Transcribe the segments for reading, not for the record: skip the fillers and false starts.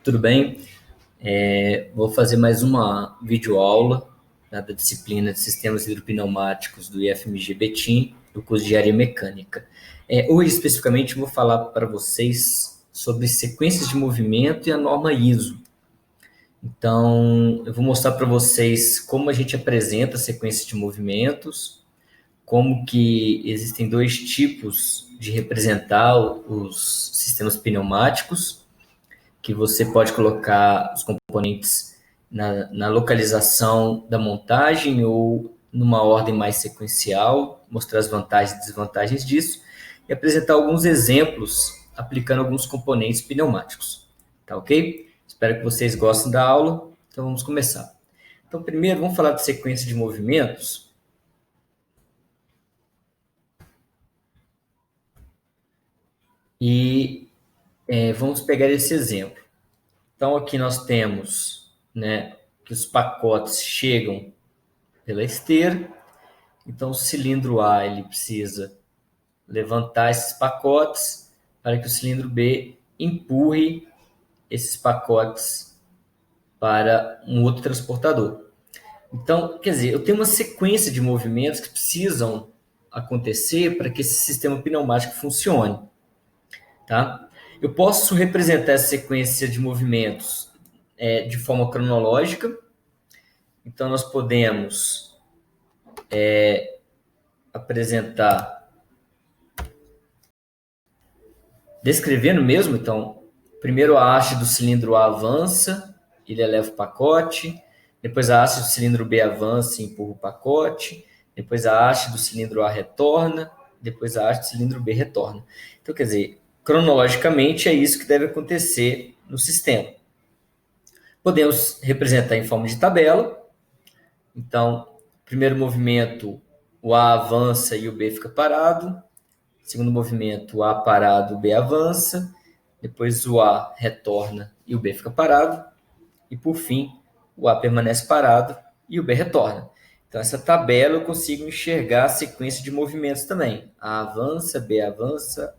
tudo bem? Vou fazer mais uma videoaula, da disciplina de Sistemas Hidropneumáticos do IFMG Betim, do curso de Engenharia Mecânica. Hoje, especificamente, vou falar para vocês sobre sequências de movimento e a norma ISO. Então, eu vou mostrar para vocês como a gente apresenta sequências de movimentos, como que existem dois tipos de representar os sistemas pneumáticos, que você pode colocar os componentes na localização da montagem ou numa ordem mais sequencial, mostrar as vantagens e desvantagens disso e apresentar alguns exemplos aplicando alguns componentes pneumáticos. Tá ok? Espero que vocês gostem da aula, então vamos começar. Então, primeiro, vamos falar de sequência de movimentos. E vamos pegar esse exemplo. Então, aqui nós temos, que os pacotes chegam pela esteira. Então, o cilindro A ele precisa levantar esses pacotes para que o cilindro B empurre esses pacotes para um outro transportador. Então, quer dizer, eu tenho uma sequência de movimentos que precisam acontecer para que esse sistema pneumático funcione. Tá? Eu posso representar essa sequência de movimentos de forma cronológica. Então, nós podemos apresentar descrevendo mesmo. Então, primeiro a haste do cilindro A avança, ele eleva o pacote. Depois a haste do cilindro B avança e empurra o pacote. Depois a haste do cilindro A retorna. Depois a haste do cilindro B retorna. Então, quer dizer, cronologicamente é isso que deve acontecer no sistema. Podemos representar em forma de tabela. Então, primeiro movimento, o A avança e o B fica parado. Segundo movimento, o A parado, o B avança. Depois o A retorna e o B fica parado. E por fim, o A permanece parado e o B retorna. Então, essa tabela eu consigo enxergar a sequência de movimentos também. A avança,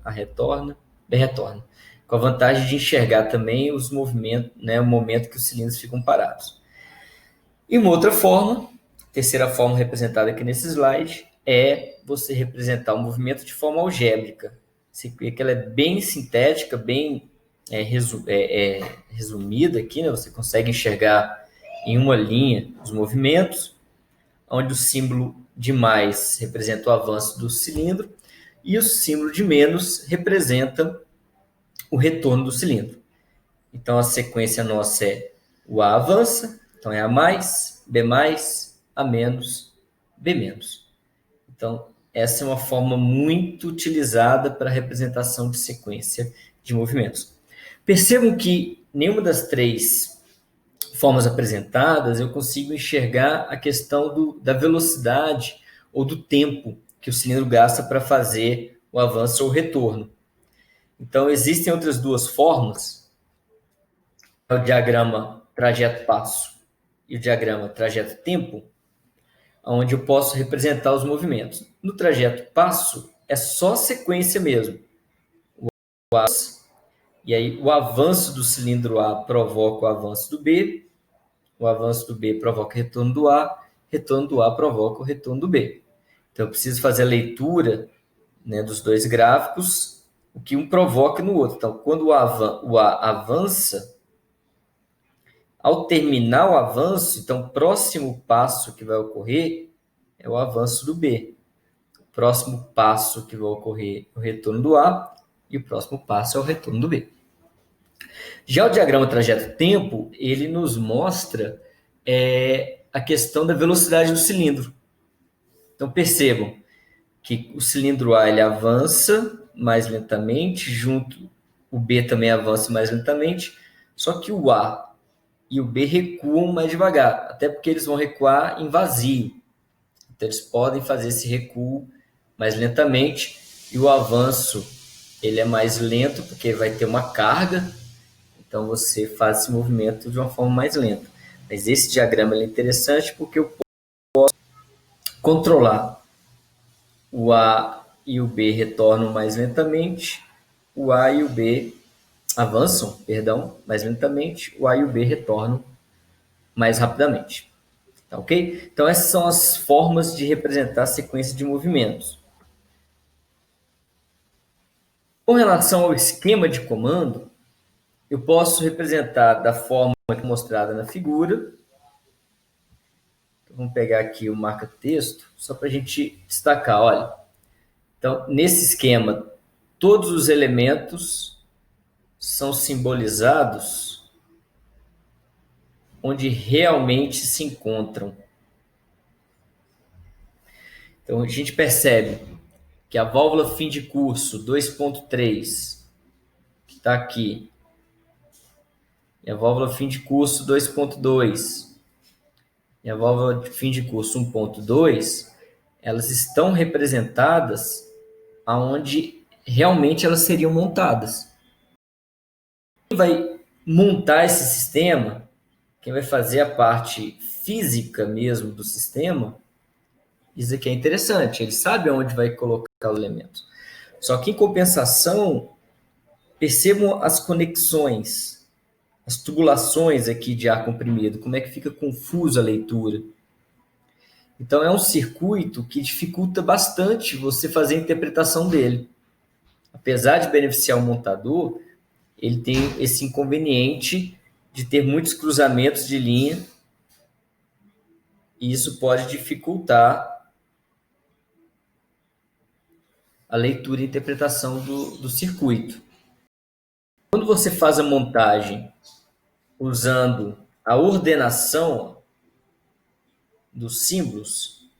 A retorna, B retorna. Com a vantagem de enxergar também os movimentos, o momento que os cilindros ficam parados. E uma outra forma, terceira forma representada aqui nesse slide, é você representar o movimento de forma algébrica. Você vê que ela é bem sintética, bem resumida aqui, Você consegue enxergar em uma linha os movimentos, onde o símbolo de mais representa o avanço do cilindro e o símbolo de menos representa o retorno do cilindro. Então, a sequência nossa é o A avança, então é A mais, B mais, A menos, B menos. Então, essa é uma forma muito utilizada para a representação de sequência de movimentos. Percebam que nenhuma das três formas apresentadas eu consigo enxergar a questão da velocidade ou do tempo que o cilindro gasta para fazer o avanço ou o retorno. Então, existem outras duas formas, o diagrama trajeto-passo e o diagrama trajeto-tempo, onde eu posso representar os movimentos. No trajeto-passo, é só sequência mesmo. E aí, o avanço do cilindro A provoca o avanço do B, o avanço do B provoca o retorno do A provoca o retorno do B. Então, eu preciso fazer a leitura dos dois gráficos, o que um provoca no outro. Então, quando o A avança, ao terminar o avanço, então, o próximo passo que vai ocorrer é o avanço do B. O próximo passo que vai ocorrer é o retorno do A e o próximo passo é o retorno do B. Já o diagrama trajeto-tempo, ele nos mostra a questão da velocidade do cilindro. Então, percebam que o cilindro A ele avança mais lentamente, o B também avança mais lentamente, só que o A e o B recuam mais devagar, até porque eles vão recuar em vazio. Então, eles podem fazer esse recuo mais lentamente, e o avanço ele é mais lento, porque vai ter uma carga, então você faz esse movimento de uma forma mais lenta. Mas esse diagrama é interessante porque eu posso controlar o A e o B retornam mais lentamente, o A e o B avançam, perdão, mais lentamente, o A e o B retornam mais rapidamente. Tá ok? Então, essas são as formas de representar a sequência de movimentos. Com relação ao esquema de comando, eu posso representar da forma mostrada na figura. Então, vamos pegar aqui o marca-texto, só para a gente destacar, olha. Então, nesse esquema, todos os elementos são simbolizados onde realmente se encontram. Então, a gente percebe que a válvula fim de curso 2.3, que está aqui, e a válvula fim de curso 2.2, e a válvula de fim de curso 1.2, elas estão representadas aonde realmente elas seriam montadas. Quem vai montar esse sistema, quem vai fazer a parte física mesmo do sistema, isso aqui é interessante, ele sabe aonde vai colocar o elemento. Só que, em compensação, percebam as conexões, as tubulações aqui de ar comprimido, como é que fica confusa a leitura. Então, é um circuito que dificulta bastante você fazer a interpretação dele. Apesar de beneficiar o montador, ele tem esse inconveniente de ter muitos cruzamentos de linha, e isso pode dificultar a leitura e interpretação do circuito. Quando você faz a montagem usando a ordenação dos símbolos,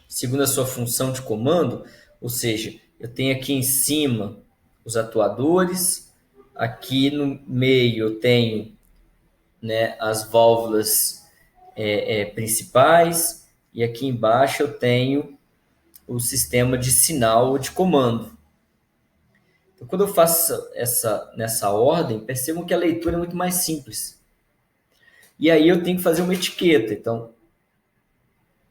segundo a sua função de comando, ou seja, eu tenho aqui em cima os atuadores, aqui no meio eu tenho, né, as válvulas principais, e aqui embaixo eu tenho o sistema de sinal ou de comando. Então, quando eu faço nessa ordem, percebam que a leitura é muito mais simples. E aí eu tenho que fazer uma etiqueta. Então,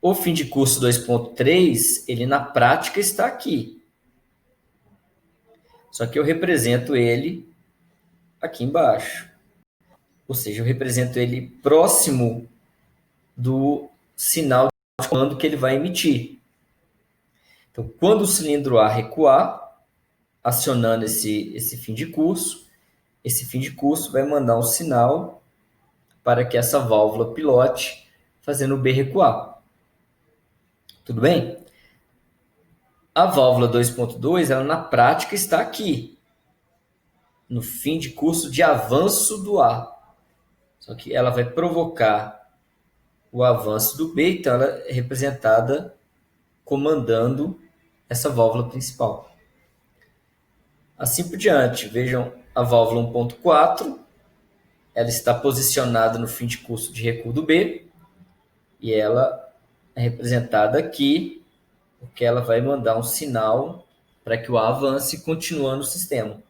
o fim de curso 2.3, ele na prática está aqui. Só que eu represento ele aqui embaixo. Ou seja, eu represento ele próximo do sinal de comando que ele vai emitir. Então, quando o cilindro A recuar, acionando esse fim de curso, esse fim de curso vai mandar um sinal para que essa válvula pilote, fazendo o B recuar. Tudo bem? A válvula 2.2, ela na prática está aqui, no fim de curso de avanço do A. Só que ela vai provocar o avanço do B, então ela é representada comandando essa válvula principal. Assim por diante, vejam a válvula 1.4, ela está posicionada no fim de curso de recuo do B, e ela é representada aqui, porque ela vai mandar um sinal para que o A avance continuando o sistema.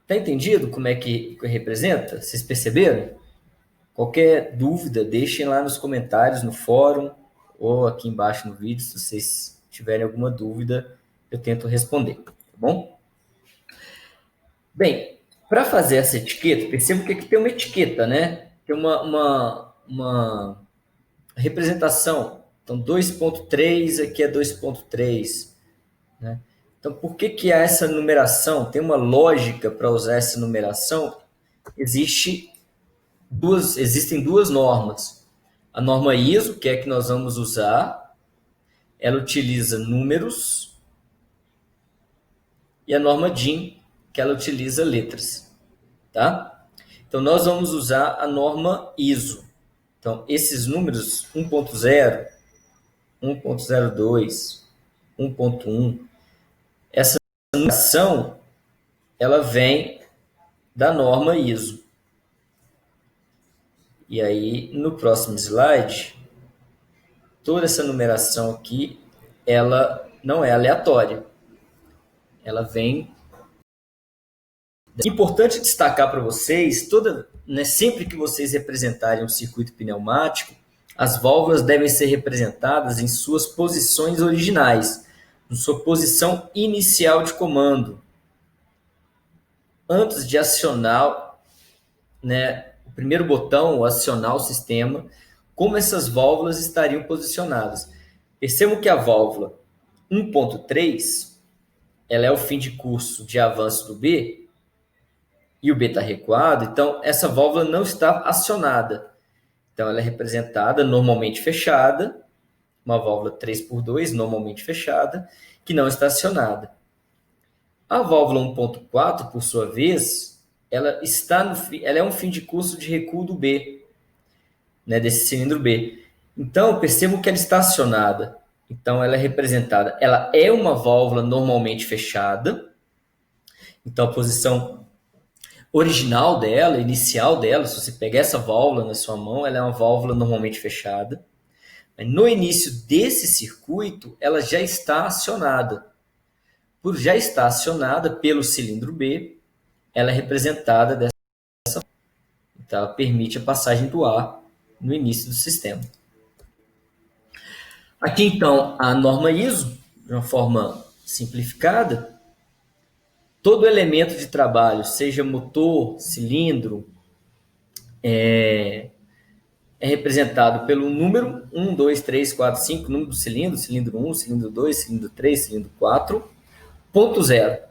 Está entendido como é que representa? Vocês perceberam? Qualquer dúvida, deixem lá nos comentários, no fórum, ou aqui embaixo no vídeo, se vocês tiverem alguma dúvida, eu tento responder, tá bom? Bem, para fazer essa etiqueta, perceba que aqui tem uma etiqueta, né? Tem uma representação. Então, 2.3 aqui é 2.3, né? Então, por que há essa numeração? Tem uma lógica para usar essa numeração? Existem duas normas. A norma ISO, que é a que nós vamos usar, ela utiliza números, e a norma DIN, que ela utiliza letras, tá? Então, nós vamos usar a norma ISO. Então, esses números 1.0, 1.02, 1.1, essa numeração, ela vem da norma ISO. E aí, no próximo slide, toda essa numeração aqui, ela não é aleatória. Ela vem... É importante destacar para vocês, sempre que vocês representarem um circuito pneumático, as válvulas devem ser representadas em suas posições originais, na sua posição inicial de comando, antes de acionar, né, o primeiro botão, acionar o sistema, como essas válvulas estariam posicionadas. Percebam que a válvula 1.3, ela é o fim de curso de avanço do B, e o B está recuado, então essa válvula não está acionada. Então ela é representada normalmente fechada, uma válvula 3x2 normalmente fechada, que não está acionada. A válvula 1.4, por sua vez, ela é um fim de curso de recuo do B, né, desse cilindro B. Então, percebo que ela está acionada. Então, ela é representada. Ela é uma válvula normalmente fechada. Então, a posição original dela, inicial dela, se você pegar essa válvula na sua mão, ela é uma válvula normalmente fechada. No início desse circuito, ela já está acionada. Por já estar acionada pelo cilindro B, ela é representada dessa forma. Então, ela permite a passagem do ar no início do sistema. Aqui, então, a norma ISO, de uma forma simplificada, todo elemento de trabalho, seja motor, cilindro, é representado pelo número 1, 2, 3, 4, 5, número do cilindro, cilindro 1, cilindro 2, cilindro 3, cilindro 4, ponto zero.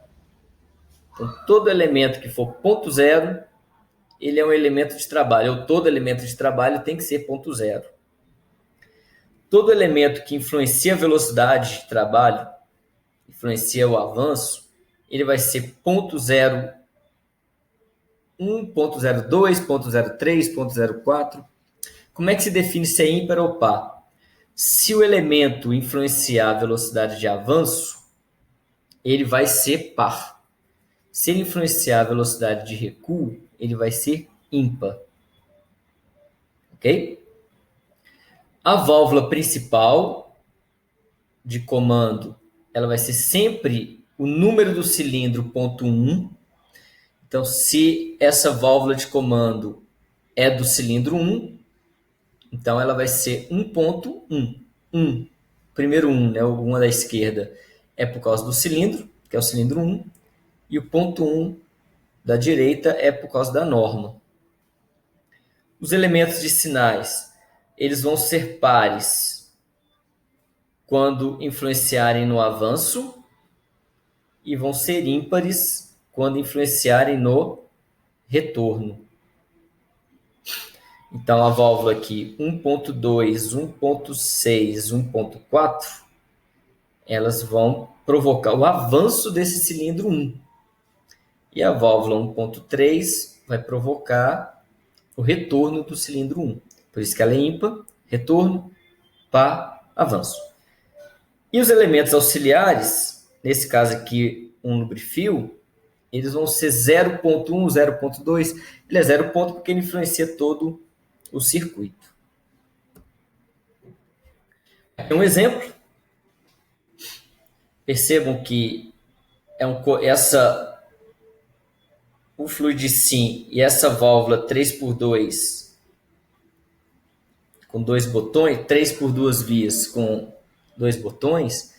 Então, todo elemento que for ponto zero, ele é um elemento de trabalho, ou todo elemento de trabalho tem que ser ponto zero. Todo elemento que influencia a velocidade de trabalho, influencia o avanço, ele vai ser ponto zero 1, ponto 02, ponto 03, ponto 04. Como é que se define se é ímpar ou par? Se o elemento influenciar a velocidade de avanço, ele vai ser par. Se ele influenciar a velocidade de recuo, ele vai ser ímpar. Ok? A válvula principal de comando, ela vai ser sempre o número do cilindro ponto 1. Então, se essa válvula de comando é do cilindro 1, então ela vai ser 1.1. 1. Primeiro 1, né, o 1 da esquerda, é por causa do cilindro, que é o cilindro 1, e o ponto 1 da direita é por causa da norma. Os elementos de sinais, eles vão ser pares quando influenciarem no avanço e vão ser ímpares quando influenciarem no retorno. Então, a válvula aqui 1.2, 1.6, 1.4, elas vão provocar o avanço desse cilindro 1. E a válvula 1.3 vai provocar o retorno do cilindro 1. Por isso que ela é ímpar, retorno, par, avanço. E os elementos auxiliares, nesse caso aqui um lubrifio, eles vão ser 0.1, 0.2. Ele é 0 ponto porque ele influencia todo o circuito. Aqui um exemplo. Percebam que o fluidicim e essa válvula 3x2 com 2 botões, 3 por 2 vias com 2 botões,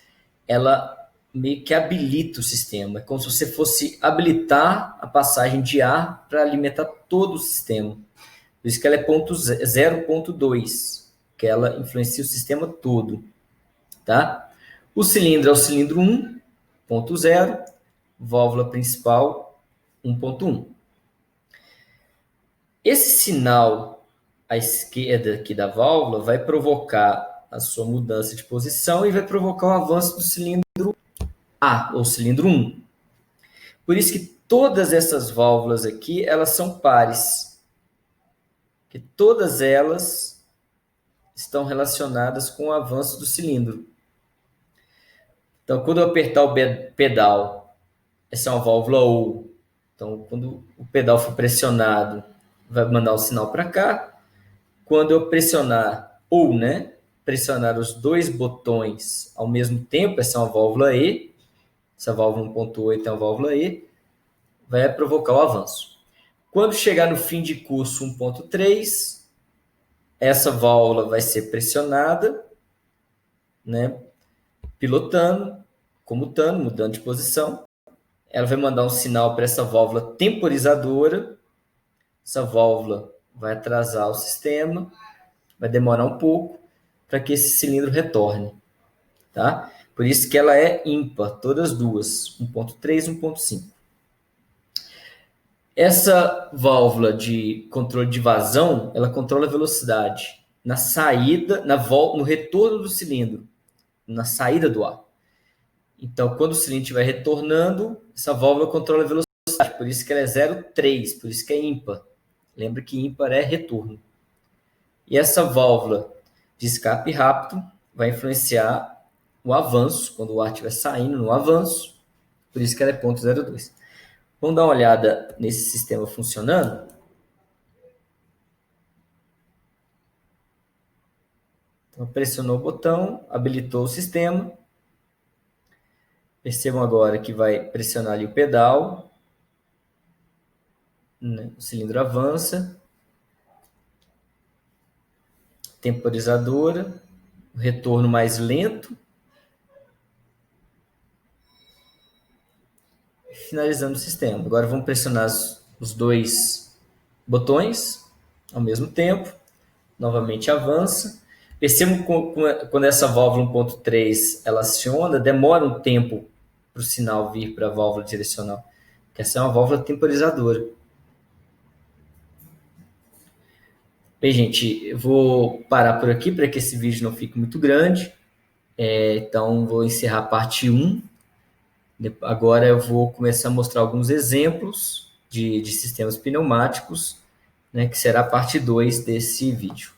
ela meio que habilita o sistema. É como se você fosse habilitar a passagem de ar para alimentar todo o sistema. Por isso que ela é 0.2, que ela influencia o sistema todo. Tá? O cilindro é o cilindro 1, ponto 0, válvula principal 1.1. Esse sinal à esquerda aqui da válvula vai provocar a sua mudança de posição e vai provocar o avanço do cilindro A, ou cilindro 1. Por isso que todas essas válvulas aqui, elas são pares. Que todas elas estão relacionadas com o avanço do cilindro. Então, quando eu apertar o pedal, essa é uma válvula OU. Então, quando o pedal for pressionado, vai mandar o sinal para cá. Quando eu pressionar OU, né? Pressionar os dois botões ao mesmo tempo, essa é uma válvula E. Essa válvula 1.8 é uma válvula E. Vai provocar o avanço. Quando chegar no fim de curso 1.3, essa válvula vai ser pressionada, né? Pilotando, comutando, mudando de posição. Ela vai mandar um sinal para essa válvula temporizadora. Essa válvula vai atrasar o sistema, vai demorar um pouco para que esse cilindro retorne. Tá? Por isso que ela é ímpar, todas duas, 1.3 e 1.5. Essa válvula de controle de vazão, ela controla a velocidade na saída, no retorno do cilindro, na saída do ar. Então, quando o cilindro estiver retornando, essa válvula controla a velocidade, por isso que ela é 0,3, por isso que é ímpar. Lembra que ímpar é retorno. E essa válvula de escape rápido vai influenciar o avanço, quando o ar estiver saindo no avanço, por isso que ela é 0,02. Vamos dar uma olhada nesse sistema funcionando? Então, pressionou o botão, habilitou o sistema. Percebam agora que vai pressionar ali o pedal, né? O cilindro avança, temporizadora, o retorno mais lento, finalizando o sistema. Agora vamos pressionar os dois botões ao mesmo tempo, novamente avança. Percebam quando essa válvula 1.3 ela aciona, demora um tempo para o sinal vir para a válvula direcional, porque essa é uma válvula temporizadora. Bem, gente, eu vou parar por aqui para que esse vídeo não fique muito grande. Então, vou encerrar a parte 1. Agora eu vou começar a mostrar alguns exemplos de sistemas pneumáticos, né, que será a parte 2 desse vídeo.